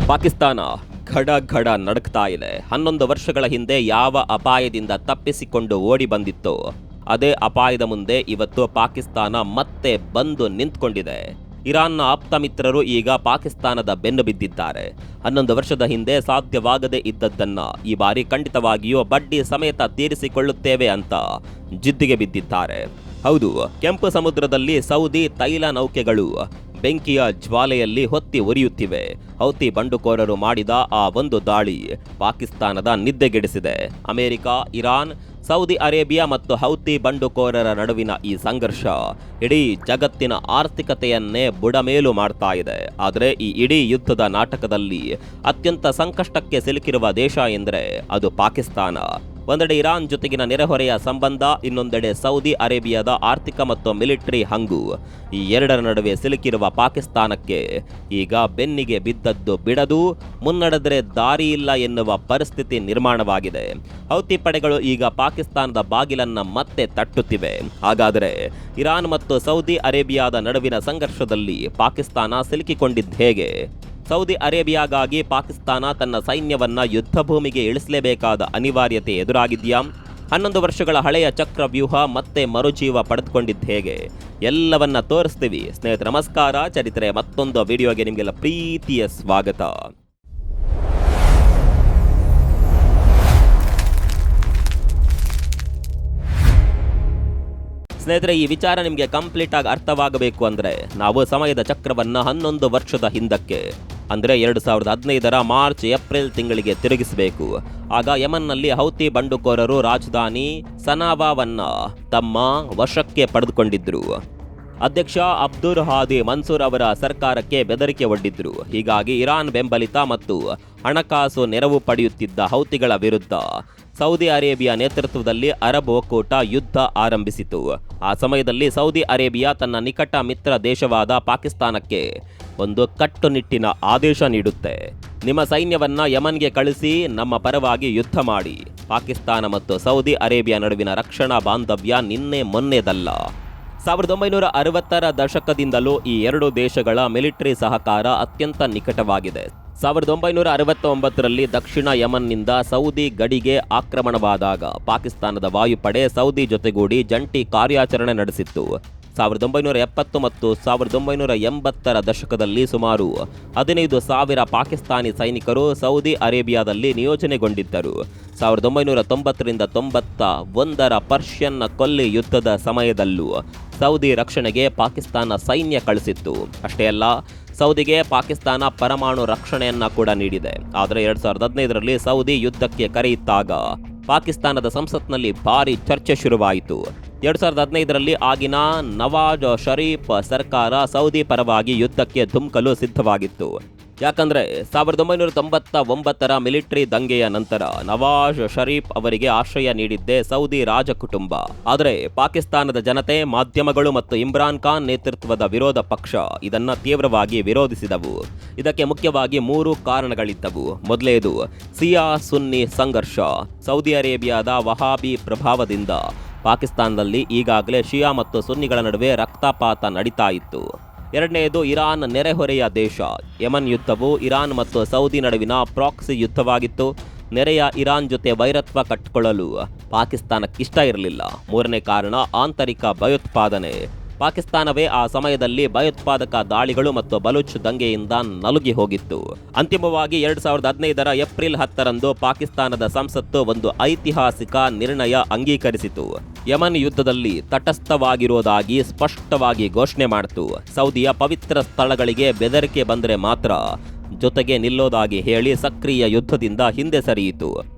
ಪಾಕಿಸ್ತಾನ ಘಡ ಘಡ ನಡುಕ್ತಾ ಇದೆ. 11 ವರ್ಷಗಳ ಹಿಂದೆ ಯಾವ ಅಪಾಯದಿಂದ ತಪ್ಪಿಸಿಕೊಂಡು ಓಡಿ ಬಂದಿತ್ತೋ ಅದೇ ಅಪಾಯದ ಮುಂದೆ ಇವತ್ತು ಪಾಕಿಸ್ತಾನ ಮತ್ತೆ ಬಂದು ನಿಂತ್ಕೊಂಡಿದೆ. ಇರಾನ್ನ ಆಪ್ತ ಮಿತ್ರರು ಈಗ ಪಾಕಿಸ್ತಾನದ ಬೆನ್ನು ಬಿದ್ದಿದ್ದಾರೆ. 11 ವರ್ಷದ ಹಿಂದೆ ಸಾಧ್ಯವಾಗದೇ ಇದ್ದದ್ದನ್ನ ಈ ಬಾರಿ ಖಂಡಿತವಾಗಿಯೂ ಬಡ್ಡಿ ಸಮೇತ ತೀರಿಸಿಕೊಳ್ಳುತ್ತೇವೆ ಅಂತ ಜಿದ್ದಿಗೆ ಬಿದ್ದಿದ್ದಾರೆ. ಹೌದು, ಕೆಂಪು ಸಮುದ್ರದಲ್ಲಿ ಸೌದಿ ತೈಲ ನೌಕೆಗಳು ಬೆಂಕಿಯ ಜ್ವಾಲೆಯಲ್ಲಿ ಹೊತ್ತಿ ಉರಿಯುತ್ತಿವೆ. ಹೌತಿ ಬಂಡುಕೋರರು ಮಾಡಿದ ಆ ಒಂದು ದಾಳಿ ಪಾಕಿಸ್ತಾನದ ನಿದ್ದೆಗೆಡಿಸಿದೆ. ಅಮೆರಿಕ, ಇರಾನ್, ಸೌದಿ ಅರೇಬಿಯಾ ಮತ್ತು ಹೌತಿ ಬಂಡುಕೋರರ ನಡುವಿನ ಈ ಸಂಘರ್ಷ ಇಡೀ ಜಗತ್ತಿನ ಆರ್ಥಿಕತೆಯನ್ನೇ ಬುಡಮೇಲು ಮಾಡ್ತಾ ಇದೆ. ಆದರೆ ಈ ಇಡೀ ಯುದ್ಧದ ನಾಟಕದಲ್ಲಿ ಅತ್ಯಂತ ಸಂಕಷ್ಟಕ್ಕೆ ಸಿಲುಕಿರುವ ದೇಶ ಎಂದರೆ ಅದು ಪಾಕಿಸ್ತಾನ. ಒಂದೆಡೆ ಇರಾನ್ ಜೊತೆಗಿನ ನೆರೆಹೊರೆಯ ಸಂಬಂಧ, ಇನ್ನೊಂದೆಡೆ ಸೌದಿ ಅರೇಬಿಯಾದ ಆರ್ಥಿಕ ಮತ್ತು ಮಿಲಿಟರಿ ಹಂಗು. ಈ ಎರಡರ ನಡುವೆ ಸಿಲುಕಿರುವ ಪಾಕಿಸ್ತಾನಕ್ಕೆ ಈಗ ಬೆನ್ನಿಗೆ ಬಿದ್ದದ್ದು ಬಿಡದು, ಮುನ್ನಡೆದರೆ ದಾರಿ ಇಲ್ಲ ಎನ್ನುವ ಪರಿಸ್ಥಿತಿ ನಿರ್ಮಾಣವಾಗಿದೆ. ಹೌತಿ ಪಡೆಗಳು ಈಗ ಪಾಕಿಸ್ತಾನದ ಬಾಗಿಲನ್ನ ಮತ್ತೆ ತಟ್ಟುತ್ತಿವೆ. ಹಾಗಾದರೆ ಇರಾನ್ ಮತ್ತು ಸೌದಿ ಅರೇಬಿಯಾದ ನಡುವಿನ ಸಂಘರ್ಷದಲ್ಲಿ ಪಾಕಿಸ್ತಾನ ಸಿಲುಕಿಕೊಂಡಿದ್ದು ಹೇಗೆ? ಸೌದಿ ಅರೇಬಿಯಾಗಾಗಿ ಪಾಕಿಸ್ತಾನ ತನ್ನ ಸೈನ್ಯವನ್ನ ಯುದ್ಧ ಭೂಮಿಗೆ ಇಳಿಸಲೇಬೇಕಾದ ಅನಿವಾರ್ಯತೆ ಎದುರಾಗಿದೆಯಾ? 11 ವರ್ಷಗಳ ಹಳೆಯ ಚಕ್ರವ್ಯೂಹ ಮತ್ತೆ ಮರುಜೀವ ಪಡೆದುಕೊಂಡಿದ್ದು ಹೇಗೆ? ಎಲ್ಲವನ್ನ ತೋರಿಸ್ತೀವಿ. ಸ್ನೇಹಿತರೆ ನಮಸ್ಕಾರ, ಚರಿತ್ರೆ ಮತ್ತೊಂದು ವಿಡಿಯೋಗೆ ನಿಮಗೆಲ್ಲ ಪ್ರೀತಿಯ ಸ್ವಾಗತ. ಸ್ನೇಹಿತರೆ, ಈ ವಿಚಾರ ನಿಮಗೆ ಕಂಪ್ಲೀಟ್ ಆಗಿ ಅರ್ಥವಾಗಬೇಕು ಅಂದರೆ ನಾವು ಸಮಯದ ಚಕ್ರವನ್ನು 11 ವರ್ಷದ ಹಿಂದಕ್ಕೆ ಅಂದರೆ 2015ರ ಮಾರ್ಚ್ ಏಪ್ರಿಲ್ ತಿಂಗಳಿಗೆ ತಿರುಗಿಸಬೇಕು. ಆಗ ಯಮನ್ನಲ್ಲಿ ಹೌತಿ ಬಂಡುಕೋರರು ರಾಜಧಾನಿ ಸನಾವಾವನ್ನ ತಮ್ಮ ವಶಕ್ಕೆ ಪಡೆದುಕೊಂಡಿದ್ರು. ಅಧ್ಯಕ್ಷ ಅಬ್ದುಲ್ ಹಾದಿ ಮನ್ಸೂರ್ ಅವರ ಸರ್ಕಾರಕ್ಕೆ ಬೆದರಿಕೆ ಒಡ್ಡಿದ್ರು. ಹೀಗಾಗಿ ಇರಾನ್ ಬೆಂಬಲಿತ ಮತ್ತು ಹಣಕಾಸು ನೆರವು ಪಡೆಯುತ್ತಿದ್ದ ಹೌತಿಗಳ ವಿರುದ್ಧ ಸೌದಿ ಅರೇಬಿಯಾ ನೇತೃತ್ವದಲ್ಲಿ ಅರಬ್ ಒಕ್ಕೂಟ ಯುದ್ಧ ಆರಂಭಿಸಿತು. ಆ ಸಮಯದಲ್ಲಿ ಸೌದಿ ಅರೇಬಿಯಾ ತನ್ನ ನಿಕಟ ಮಿತ್ರ ದೇಶವಾದ ಪಾಕಿಸ್ತಾನಕ್ಕೆ ಒಂದು ಕಟ್ಟುನಿಟ್ಟಿನ ಆದೇಶ ನೀಡುತ್ತೆ. ನಿಮ್ಮ ಸೈನ್ಯವನ್ನ ಯಮನ್ಗೆ ಕಳಿಸಿ ನಮ್ಮ ಪರವಾಗಿ ಯುದ್ಧ ಮಾಡಿ. ಪಾಕಿಸ್ತಾನ ಮತ್ತು ಸೌದಿ ಅರೇಬಿಯಾ ನಡುವಿನ ರಕ್ಷಣಾ ಬಾಂಧವ್ಯ ನಿನ್ನೆ ಮೊನ್ನೆದಲ್ಲ. 1960ರ ದಶಕದಿಂದಲೂ ಈ ಎರಡು ದೇಶಗಳ ಮಿಲಿಟರಿ ಸಹಕಾರ ಅತ್ಯಂತ ನಿಕಟವಾಗಿದೆ. 1969ರಲ್ಲಿ ದಕ್ಷಿಣ ಯಮನ್ನಿಂದ ಸೌದಿ ಗಡಿಗೆ ಆಕ್ರಮಣವಾದಾಗ ಪಾಕಿಸ್ತಾನದ ವಾಯುಪಡೆ ಸೌದಿ ಜೊತೆಗೂಡಿ ಜಂಟಿ ಕಾರ್ಯಾಚರಣೆ ನಡೆಸಿತ್ತು. 1970 ಮತ್ತು 1980ರ ದಶಕದಲ್ಲಿ ಸುಮಾರು 15,000 ಪಾಕಿಸ್ತಾನಿ ಸೈನಿಕರು ಸೌದಿ ಅರೇಬಿಯಾದಲ್ಲಿ ನಿಯೋಜನೆಗೊಂಡಿದ್ದರು. 1990ರಿಂದ 91ರ ಪರ್ಷಿಯನ್ ಕೊಲ್ಲಿ ಯುದ್ಧದ ಸಮಯದಲ್ಲೂ ಸೌದಿ ರಕ್ಷಣೆಗೆ ಪಾಕಿಸ್ತಾನ ಸೈನ್ಯ ಕಳಿಸಿತ್ತು. ಅಷ್ಟೇ ಅಲ್ಲ, ಸೌದಿಗೆ ಪಾಕಿಸ್ತಾನ ಪರಮಾಣು ರಕ್ಷಣೆಯನ್ನ ಕೂಡ ನೀಡಿದೆ. ಆದರೆ 2015ರಲ್ಲಿ ಸೌದಿ ಯುದ್ಧಕ್ಕೆ ಕರೆಯಿತ್ತಾಗ ಪಾಕಿಸ್ತಾನದ ಸಂಸತ್ನಲ್ಲಿ ಭಾರಿ ಚರ್ಚೆ ಶುರುವಾಯಿತು. 2015ರಲ್ಲಿ ಆಗಿನ ನವಾಜ್ ಶರೀಫ್ ಸರ್ಕಾರ ಸೌದಿ ಪರವಾಗಿ ಯುದ್ಧಕ್ಕೆ ಧುಮುಕಲು ಸಿದ್ಧವಾಗಿತ್ತು. ಯಾಕಂದ್ರೆ 1999ರ ಮಿಲಿಟರಿ ದಂಗೆಯ ನಂತರ ನವಾಜ್ ಶರೀಫ್ ಅವರಿಗೆ ಆಶ್ರಯ ನೀಡಿದ್ದೇ ಸೌದಿ ರಾಜ ಕುಟುಂಬ. ಆದರೆ ಪಾಕಿಸ್ತಾನದ ಜನತೆ, ಮಾಧ್ಯಮಗಳು ಮತ್ತು ಇಮ್ರಾನ್ ಖಾನ್ ನೇತೃತ್ವದ ವಿರೋಧ ಪಕ್ಷ ಇದನ್ನ ತೀವ್ರವಾಗಿ ವಿರೋಧಿಸಿದವು. ಇದಕ್ಕೆ ಮುಖ್ಯವಾಗಿ 3 ಕಾರಣಗಳಿದ್ದವು. ಮೊದಲನೇದು ಸಿಯಾ ಸುನ್ನಿ ಸಂಘರ್ಷ. ಸೌದಿ ಅರೇಬಿಯಾದ ವಹಾಬಿ ಪ್ರಭಾವದಿಂದ ಪಾಕಿಸ್ತಾನದಲ್ಲಿ ಈಗಾಗಲೇ ಶಿಯಾ ಮತ್ತು ಸುನ್ನಿಗಳ ನಡುವೆ ರಕ್ತಪಾತ ನಡೀತಾ ಇತ್ತು. ಎರಡನೆಯದು ಇರಾನ್ ನೆರೆಹೊರೆಯ ದೇಶ. ಯಮನ್ ಯುದ್ಧವು ಇರಾನ್ ಮತ್ತು ಸೌದಿ ನಡುವಿನ ಪ್ರಾಕ್ಸಿ ಯುದ್ಧವಾಗಿತ್ತು. ನೆರೆಯ ಇರಾನ್ ಜೊತೆ ವೈರತ್ವ ಕಟ್ಟಿಕೊಳ್ಳಲು ಪಾಕಿಸ್ತಾನಕ್ಕಿಷ್ಟ ಇರಲಿಲ್ಲ. ಮೂರನೇ ಕಾರಣ ಆಂತರಿಕ ಭಯೋತ್ಪಾದನೆ. ಪಾಕಿಸ್ತಾನವೇ ಆ ಸಮಯದಲ್ಲಿ ಭಯೋತ್ಪಾದಕ ದಾಳಿಗಳು ಮತ್ತು ಬಲೂಚ್ ದಂಗೆಯಿಂದ ನಲುಗಿ ಹೋಗಿತ್ತು. ಅಂತಿಮವಾಗಿ 2015ರ ಏಪ್ರಿಲ್ 10ರಂದು ಪಾಕಿಸ್ತಾನದ ಸಂಸತ್ತು ಒಂದು ಐತಿಹಾಸಿಕ ನಿರ್ಣಯ ಅಂಗೀಕರಿಸಿತು. ಯಮನ್ ಯುದ್ಧದಲ್ಲಿ ತಟಸ್ಥವಾಗಿರುವುದಾಗಿ ಸ್ಪಷ್ಟವಾಗಿ ಘೋಷಣೆ ಮಾಡಿತು. ಸೌದಿಯ ಪವಿತ್ರ ಸ್ಥಳಗಳಿಗೆ ಬೆದರಿಕೆ ಬಂದರೆ ಮಾತ್ರ ಜೊತೆಗೆ ನಿಲ್ಲೋದಾಗಿ ಹೇಳಿ ಸಕ್ರಿಯ ಯುದ್ಧದಿಂದ ಹಿಂದೆ ಸರಿಯಿತು.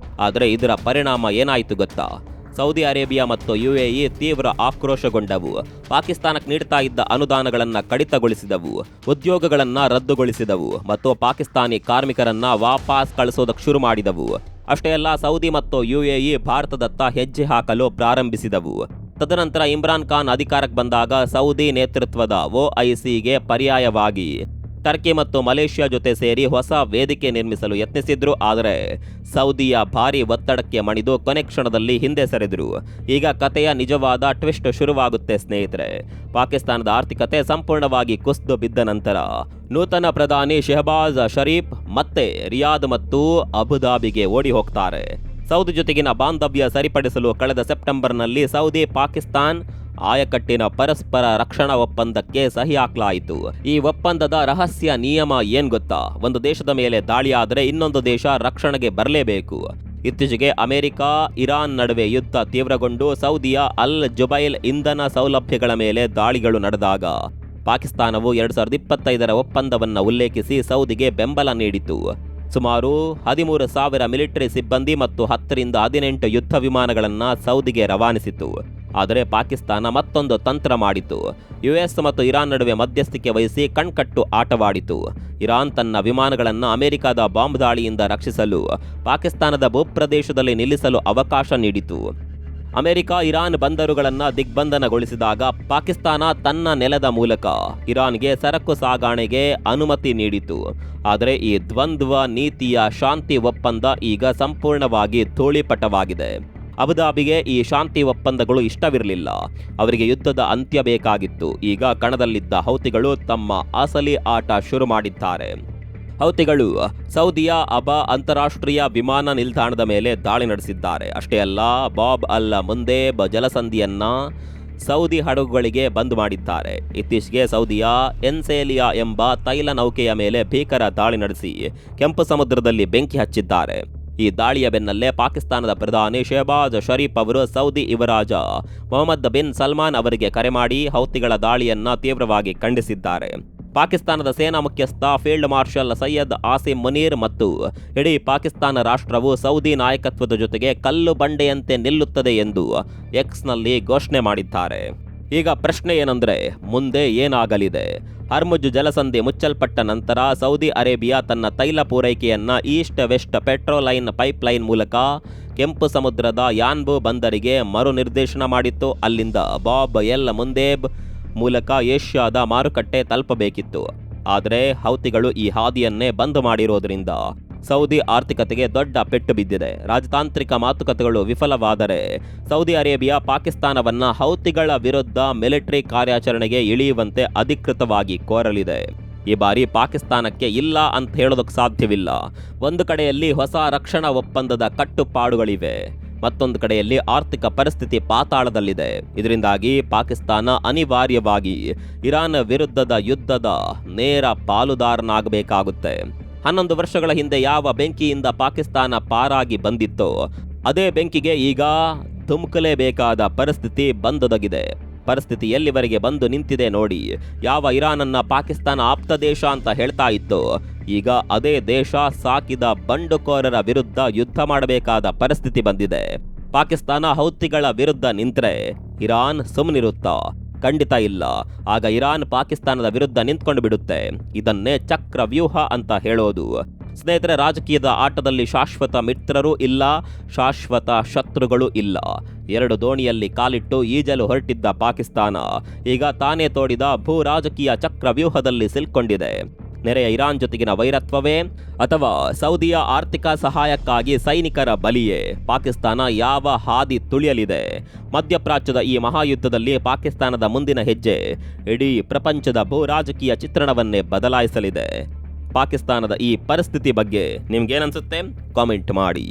ಆದರೆ ಇದರ ಪರಿಣಾಮ ಏನಾಯಿತು ಗೊತ್ತಾ? ಸೌದಿ ಅರೇಬಿಯಾ ಮತ್ತು UAE ತೀವ್ರ ಆಕ್ರೋಶಗೊಂಡವು. ಪಾಕಿಸ್ತಾನಕ್ಕೆ ನೀಡ್ತಾ ಇದ್ದ ಅನುದಾನಗಳನ್ನು ಕಡಿತಗೊಳಿಸಿದವು, ಉದ್ಯೋಗಗಳನ್ನು ರದ್ದುಗೊಳಿಸಿದವು ಮತ್ತು ಪಾಕಿಸ್ತಾನಿ ಕಾರ್ಮಿಕರನ್ನ ವಾಪಸ್ ಕಳಿಸೋದಕ್ಕೆ ಶುರು ಮಾಡಿದವು. ಅಷ್ಟೇ ಅಲ್ಲ, ಸೌದಿ ಮತ್ತು UAE ಭಾರತದತ್ತ ಹೆಜ್ಜೆ ಹಾಕಲು ಪ್ರಾರಂಭಿಸಿದವು. ತದನಂತರ ಇಮ್ರಾನ್ ಖಾನ್ ಅಧಿಕಾರಕ್ಕೆ ಬಂದಾಗ ಸೌದಿ ನೇತೃತ್ವದ OICಗೆ ಪರ್ಯಾಯವಾಗಿ ಟರ್ಕಿ ಮತ್ತು ಮಲೇಷ್ಯಾ ಜೊತೆ ಸೇರಿ ಹೊಸ ವೇದಿಕೆ ನಿರ್ಮಿಸಲು ಯತ್ನಿಸಿದ್ರು. ಆದರೆ ಸೌದಿಯ ಭಾರಿ ಒತ್ತಡಕ್ಕೆ ಮಣಿದು ಕೊನೆ ಕ್ಷಣದಲ್ಲಿ ಹಿಂದೆ ಸರಿದ್ರು. ಈಗ ಕಥೆಯ ನಿಜವಾದ ಟ್ವಿಸ್ಟ್ ಶುರುವಾಗುತ್ತೆ ಸ್ನೇಹಿತರೆ. ಪಾಕಿಸ್ತಾನದ ಆರ್ಥಿಕತೆ ಸಂಪೂರ್ಣವಾಗಿ ಕುಸಿದು ಬಿದ್ದ ನಂತರ ನೂತನ ಪ್ರಧಾನಿ ಶೆಹಬಾಜ್ ಶರೀಫ್ ಮತ್ತೆ ರಿಯಾದ್ ಮತ್ತು ಅಬುಧಾಬಿಗೆ ಓಡಿ ಹೋಗ್ತಾರೆ. ಸೌದಿ ಜೊತೆಗಿನ ಬಾಂಧವ್ಯ ಸರಿಪಡಿಸಲು ಕಳೆದ ಸೆಪ್ಟೆಂಬರ್ನಲ್ಲಿ ಸೌದಿ ಪಾಕಿಸ್ತಾನ್ ಆಯಕಟ್ಟಿನ ಪರಸ್ಪರ ರಕ್ಷಣಾ ಒಪ್ಪಂದಕ್ಕೆ ಸಹಿ ಹಾಕಲಾಯಿತು. ಈ ಒಪ್ಪಂದದ ರಹಸ್ಯ ನಿಯಮ ಏನ್ ಗೊತ್ತಾ? ಒಂದು ದೇಶದ ಮೇಲೆ ದಾಳಿಯಾದರೆ ಇನ್ನೊಂದು ದೇಶ ರಕ್ಷಣೆಗೆ ಬರಲೇಬೇಕು. ಇತ್ತೀಚೆಗೆ ಅಮೆರಿಕ ಇರಾನ್ ನಡುವೆ ಯುದ್ಧ ತೀವ್ರಗೊಂಡು ಸೌದಿಯ ಅಲ್ ಜುಬೈಲ್ ಇಂಧನ ಸೌಲಭ್ಯಗಳ ಮೇಲೆ ದಾಳಿಗಳು ನಡೆದಾಗ ಪಾಕಿಸ್ತಾನವು 2025ರ ಒಪ್ಪಂದವನ್ನು ಉಲ್ಲೇಖಿಸಿ ಸೌದಿಗೆ ಬೆಂಬಲ ನೀಡಿತು. ಸುಮಾರು 13,000 ಮಿಲಿಟರಿ ಸಿಬ್ಬಂದಿ ಮತ್ತು 10ರಿಂದ 18 ಯುದ್ಧ ವಿಮಾನಗಳನ್ನು ಸೌದಿಗೆ ರವಾನಿಸಿತು. ಆದರೆ ಪಾಕಿಸ್ತಾನ ಮತ್ತೊಂದು ತಂತ್ರ ಮಾಡಿತು. ಯುಎಸ್ ಮತ್ತು ಇರಾನ್ ನಡುವೆ ಮಧ್ಯಸ್ಥಿಕೆ ವಹಿಸಿ ಕಣ್ಕಟ್ಟು ಆಟವಾಡಿತು. ಇರಾನ್ ತನ್ನ ವಿಮಾನಗಳನ್ನು ಅಮೆರಿಕದ ಬಾಂಬ್ ದಾಳಿಯಿಂದ ರಕ್ಷಿಸಲು ಪಾಕಿಸ್ತಾನದ ಭೂಪ್ರದೇಶದಲ್ಲಿ ನಿಲ್ಲಿಸಲು ಅವಕಾಶ ನೀಡಿತು. ಅಮೆರಿಕ ಇರಾನ್ ಬಂದರುಗಳನ್ನು ದಿಗ್ಬಂಧನಗೊಳಿಸಿದಾಗ ಪಾಕಿಸ್ತಾನ ತನ್ನ ನೆಲದ ಮೂಲಕ ಇರಾನ್ಗೆ ಸರಕು ಸಾಗಾಣೆಗೆ ಅನುಮತಿ ನೀಡಿತು. ಆದರೆ ಈ ದ್ವಂದ್ವ ನೀತಿಯ ಶಾಂತಿ ಒಪ್ಪಂದ ಈಗ ಸಂಪೂರ್ಣವಾಗಿ ಧೂಳಿಪಟವಾಗಿದೆ. ಅಬುಧಾಬಿಗೆ ಈ ಶಾಂತಿ ಒಪ್ಪಂದಗಳು ಇಷ್ಟವಿರಲಿಲ್ಲ. ಅವರಿಗೆ ಯುದ್ಧದ ಅಂತ್ಯ ಬೇಕಾಗಿತ್ತು. ಈಗ ಕಣದಲ್ಲಿದ್ದ ಹೌತಿಗಳು ತಮ್ಮ ಅಸಲಿ ಆಟ ಶುರು ಮಾಡಿದ್ದಾರೆ. ಹೌತಿಗಳು ಸೌದಿಯ ಅಬಾ ಅಂತಾರಾಷ್ಟ್ರೀಯ ವಿಮಾನ ನಿಲ್ದಾಣದ ಮೇಲೆ ದಾಳಿ ನಡೆಸಿದ್ದಾರೆ. ಅಷ್ಟೇ ಅಲ್ಲ, ಬಾಬ್ ಅಲ್ ಮುಂದೇಬ್ ಜಲಸಂಧಿಯನ್ನ ಸೌದಿ ಹಡಗುಗಳಿಗೆ ಬಂದ್ ಮಾಡಿದ್ದಾರೆ. ಇತ್ತೀಚೆಗೆ ಸೌದಿಯ ಎನ್ಸೇಲಿಯಾ ಎಂಬ ತೈಲ ನೌಕೆಯ ಮೇಲೆ ಭೀಕರ ದಾಳಿ ನಡೆಸಿ ಕೆಂಪು ಸಮುದ್ರದಲ್ಲಿ ಬೆಂಕಿ ಹಚ್ಚಿದ್ದಾರೆ. ಈ ದಾಳಿಯ ಬೆನ್ನಲ್ಲೇ ಪಾಕಿಸ್ತಾನದ ಪ್ರಧಾನಿ ಶೆಹಬಾಜ್ ಶರೀಫ್ ಅವರು ಸೌದಿ ಯುವರಾಜ ಮೊಹಮ್ಮದ್ ಬಿನ್ ಸಲ್ಮಾನ್ ಅವರಿಗೆ ಕರೆ ಮಾಡಿ ಹೌತಿಗಳ ದಾಳಿಯನ್ನ ತೀವ್ರವಾಗಿ ಖಂಡಿಸಿದ್ದಾರೆ. ಪಾಕಿಸ್ತಾನದ ಸೇನಾ ಮುಖ್ಯಸ್ಥ ಫೀಲ್ಡ್ ಮಾರ್ಷಲ್ ಸೈಯದ್ ಆಸಿಮ್ ಮುನೀರ್ ಮತ್ತು ಇಡೀ ಪಾಕಿಸ್ತಾನ ರಾಷ್ಟ್ರವು ಸೌದಿ ನಾಯಕತ್ವದ ಜೊತೆಗೆ ಕಲ್ಲು ಬಂಡೆಯಂತೆ ನಿಲ್ಲುತ್ತದೆ ಎಂದು ಎಕ್ಸ್ನಲ್ಲಿ ಘೋಷಣೆ ಮಾಡಿದ್ದಾರೆ. ಈಗ ಪ್ರಶ್ನೆ ಏನಂದ್ರೆ, ಮುಂದೆ ಏನಾಗಲಿದೆ? ಹರ್ಮುಜ್ ಜಲಸಂಧಿ ಮುಚ್ಚಲ್ಪಟ್ಟ ನಂತರ ಸೌದಿ ಅರೇಬಿಯಾ ತನ್ನ ತೈಲ ಪೂರೈಕೆಯನ್ನ ಈಸ್ಟ್ ವೆಸ್ಟ್ ಪೆಟ್ರೋಲೈನ್ ಪೈಪ್ಲೈನ್ ಮೂಲಕ ಕೆಂಪು ಸಮುದ್ರದ ಯಾನ್ಬು ಬಂದರಿಗೆ ಮರು ನಿರ್ದೇಶನ ಮಾಡಿತ್ತು. ಅಲ್ಲಿಂದ ಬಾಬ್ ಎಲ್ ಮುಂದೇಬ್ ಮೂಲಕ ಏಷ್ಯಾದ ಮಾರುಕಟ್ಟೆ ತಲುಪಬೇಕಿತ್ತು. ಆದರೆ ಹೌತಿಗಳು ಈ ಹಾದಿಯನ್ನೇ ಬಂದ್ ಮಾಡಿರೋದ್ರಿಂದ ಸೌದಿ ಆರ್ಥಿಕತೆಗೆ ದೊಡ್ಡ ಪೆಟ್ಟು ಬಿದ್ದಿದೆ. ರಾಜತಾಂತ್ರಿಕ ಮಾತುಕತೆಗಳು ವಿಫಲವಾದರೆ ಸೌದಿ ಅರೇಬಿಯಾ ಪಾಕಿಸ್ತಾನವನ್ನ ಹೌತಿಗಳ ವಿರುದ್ಧ ಮಿಲಿಟರಿ ಕಾರ್ಯಾಚರಣೆಗೆ ಇಳಿಯುವಂತೆ ಅಧಿಕೃತವಾಗಿ ಕೋರಲಿದೆ. ಈ ಬಾರಿ ಪಾಕಿಸ್ತಾನಕ್ಕೆ ಇಲ್ಲ ಅಂತ ಹೇಳೋದಕ್ಕೆ ಸಾಧ್ಯವಿಲ್ಲ. ಒಂದು ಕಡೆಯಲ್ಲಿ ಹೊಸ ರಕ್ಷಣಾ ಒಪ್ಪಂದದ ಕಟ್ಟುಪಾಡುಗಳಿವೆ, ಮತ್ತೊಂದು ಕಡೆಯಲ್ಲಿ ಆರ್ಥಿಕ ಪರಿಸ್ಥಿತಿ ಪಾತಾಳದಲ್ಲಿದೆ. ಇದರಿಂದಾಗಿ ಪಾಕಿಸ್ತಾನ ಅನಿವಾರ್ಯವಾಗಿ ಇರಾನ್ ವಿರುದ್ಧದ ಯುದ್ಧದ ನೇರ ಪಾಲುದಾರನಾಗಬೇಕಾಗುತ್ತೆ. 11 ವರ್ಷಗಳ ಹಿಂದೆ ಯಾವ ಬೆಂಕಿಯಿಂದ ಪಾಕಿಸ್ತಾನ ಪಾರಾಗಿ ಬಂದಿತ್ತೋ ಅದೇ ಬೆಂಕಿಗೆ ಈಗ ಧುಮುಕಲೇಬೇಕಾದ ಪರಿಸ್ಥಿತಿ ಬಂದೊದಗಿದೆ. ಪರಿಸ್ಥಿತಿ ಎಲ್ಲಿವರೆಗೆ ಬಂದು ನಿಂತಿದೆ ನೋಡಿ. ಯಾವ ಇರಾನನ್ನ ಪಾಕಿಸ್ತಾನ ಆಪ್ತ ದೇಶ ಅಂತ ಹೇಳ್ತಾ ಇತ್ತು, ಈಗ ಅದೇ ದೇಶ ಸಾಕಿದ ಬಂಡುಕೋರರ ವಿರುದ್ಧ ಯುದ್ಧ ಮಾಡಬೇಕಾದ ಪರಿಸ್ಥಿತಿ ಬಂದಿದೆ. ಪಾಕಿಸ್ತಾನ ಹೌತಿಗಳ ವಿರುದ್ಧ ನಿಂತ್ರೆ ಇರಾನ್ ಸುಮ್ಮನಿರುತ್ತಾ? ಖಂಡಿತ ಇಲ್ಲ. ಆಗ ಇರಾನ್ ಪಾಕಿಸ್ತಾನದ ವಿರುದ್ಧ ನಿಂತ್ಕೊಂಡು ಬಿಡುತ್ತೆ. ಇದನ್ನೇ ಚಕ್ರವ್ಯೂಹ ಅಂತ ಹೇಳೋದು. ಸ್ನೇಹಿತರೆ, ರಾಜಕೀಯದ ಆಟದಲ್ಲಿ ಶಾಶ್ವತ ಮಿತ್ರರು ಇಲ್ಲ, ಶಾಶ್ವತ ಶತ್ರುಗಳು ಇಲ್ಲ. 2 ದೋಣಿಯಲ್ಲಿ ಕಾಲಿಟ್ಟು ಈಜಲು ಹೊರಟಿದ್ದ ಪಾಕಿಸ್ತಾನ ಈಗ ತಾನೇ ತೋಡಿದ ಭೂ ರಾಜಕೀಯ ಚಕ್ರವ್ಯೂಹದಲ್ಲಿ ಸಿಲ್ಕೊಂಡಿದೆ. ನೆರೆಯ ಇರಾನ್ ಜೊತೆಗಿನ ವೈರತ್ವವೇ ಅಥವಾ ಸೌದಿಯ ಆರ್ಥಿಕ ಸಹಾಯಕ್ಕಾಗಿ ಸೈನಿಕರ ಬಲಿಯೇ? ಪಾಕಿಸ್ತಾನ ಯಾವ ಹಾದಿ ತುಳಿಯಲಿದೆ? ಮಧ್ಯಪ್ರಾಚ್ಯದ ಈ ಮಹಾಯುದ್ಧದಲ್ಲಿ ಪಾಕಿಸ್ತಾನದ ಮುಂದಿನ ಹೆಜ್ಜೆ ಇಡೀ ಪ್ರಪಂಚದ ಭೂ ರಾಜಕೀಯ ಚಿತ್ರಣವನ್ನೇ ಬದಲಾಯಿಸಲಿದೆ. ಪಾಕಿಸ್ತಾನದ ಈ ಪರಿಸ್ಥಿತಿ ಬಗ್ಗೆ ನಿಮ್ಗೇನನ್ಸುತ್ತೆ? ಕಾಮೆಂಟ್ ಮಾಡಿ.